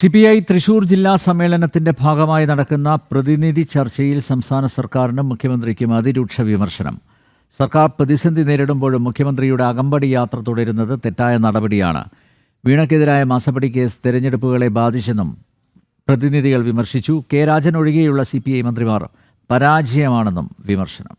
CPI Thrissur ജില്ലാ സമ്മേളനത്തിന്റെ ഭാഗമായി നടക്കുന്ന പ്രതിനിധി ചർച്ചയിൽ സംസ്ഥാന സർക്കാരിനും മുഖ്യമന്ത്രിക്കും അതിരൂക്ഷ വിമർശനം. സർക്കാർ പ്രതിസന്ധി നേരിടുമ്പോഴും മുഖ്യമന്ത്രിയുടെ അകമ്പടി യാത്ര തുടരുന്നത് തെറ്റായ നടപടിയാണ്. വീണയ്ക്കെതിരായ മാസപ്പടി കേസ് തെരഞ്ഞെടുപ്പുകളെ ബാധിച്ചെന്നും പ്രതിനിധികൾ വിമർശിച്ചു. കെ രാജൻ ഒഴികെയുള്ള CPI മന്ത്രിമാർ പരാജയമാണെന്നും വിമർശനം.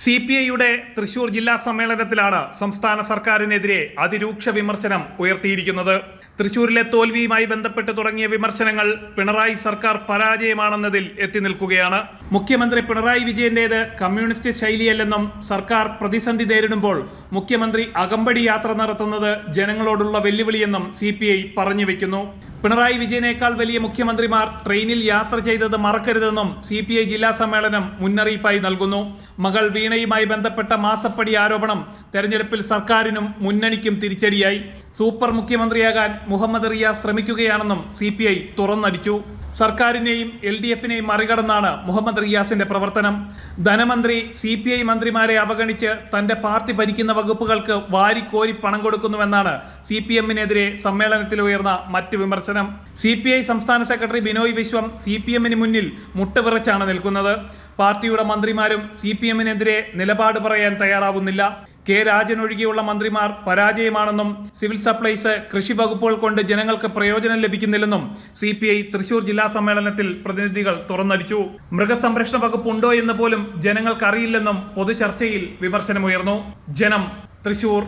CPIയുടെ തൃശൂർ ജില്ലാ സമ്മേളനത്തിലാണ് സംസ്ഥാന സർക്കാരിനെതിരെ അതിരൂക്ഷ വിമർശനം ഉയർത്തിയിരിക്കുന്നത്. തൃശൂരിലെ തോൽവിയുമായി ബന്ധപ്പെട്ട് തുടങ്ങിയ വിമർശനങ്ങൾ പിണറായി സർക്കാർ പരാജയമാണെന്നതിൽ എത്തി നിൽക്കുകയാണ്. മുഖ്യമന്ത്രി പിണറായി വിജയന്റേത് കമ്മ്യൂണിസ്റ്റ് ശൈലിയല്ലെന്നും സർക്കാർ പ്രതിസന്ധി നേരിടുമ്പോൾ മുഖ്യമന്ത്രി അകമ്പടി യാത്ര നടത്തുന്നത് ജനങ്ങളോടുള്ള വെല്ലുവിളിയെന്നും CPI പറഞ്ഞു വെക്കുന്നു. പിണറായി വിജയനേക്കാൾ വലിയ മുഖ്യമന്ത്രിമാർ ട്രെയിനിൽ യാത്ര ചെയ്തത് മറക്കരുതെന്നും CPI ജില്ലാ സമ്മേളനം മുന്നറിയിപ്പായി നൽകുന്നു. മകൾ വീണയുമായി ബന്ധപ്പെട്ട മാസപ്പടി ആരോപണം തെരഞ്ഞെടുപ്പിൽ സർക്കാരിനും മുന്നണിക്കും തിരിച്ചടിയായി. സൂപ്പർ മുഖ്യമന്ത്രിയാകാൻ മുഹമ്മദ് റിയാസ് ശ്രമിക്കുകയാണെന്നും CPI തുറന്നടിച്ചു. സർക്കാരിനെയും LDFനെയും മറികടന്നാണ് മുഹമ്മദ് റിയാസിന്റെ പ്രവർത്തനം. ധനമന്ത്രി CPI മന്ത്രിമാരെ അവഗണിച്ച് തന്റെ പാർട്ടി ഭരിക്കുന്ന വകുപ്പുകൾക്ക് വാരിക്കോരി പണം കൊടുക്കുന്നുവെന്നാണ് CPMനെതിരെ സമ്മേളനത്തിൽ ഉയർന്ന മറ്റ് വിമർശനം. CPI സംസ്ഥാന സെക്രട്ടറി ബിനോയ് വിശ്വം CPMന് മുന്നിൽ മുട്ടുവിറച്ചാണ് നിൽക്കുന്നത്. പാർട്ടിയുടെ മന്ത്രിമാരും CPMനെതിരെ നിലപാട് പറയാൻ തയ്യാറാവുന്നില്ല. കെ രാജൻ ഒഴികെയുള്ള മന്ത്രിമാർ പരാജയമാണെന്നും സിവിൽ സപ്ലൈസ്, കൃഷി വകുപ്പുകൾ കൊണ്ട് ജനങ്ങൾക്ക് പ്രയോജനം ലഭിക്കുന്നില്ലെന്നും CPI തൃശൂർ ജില്ലാ സമ്മേളനത്തിൽ പ്രതിനിധികൾ തുറന്നടിച്ചു. മൃഗസംരക്ഷണ വകുപ്പ് ഉണ്ടോ എന്ന് പോലും ജനങ്ങൾക്ക് അറിയില്ലെന്നും പൊതുചർച്ചയിൽ വിമർശനമുയർന്നു. ജനം, തൃശൂർ.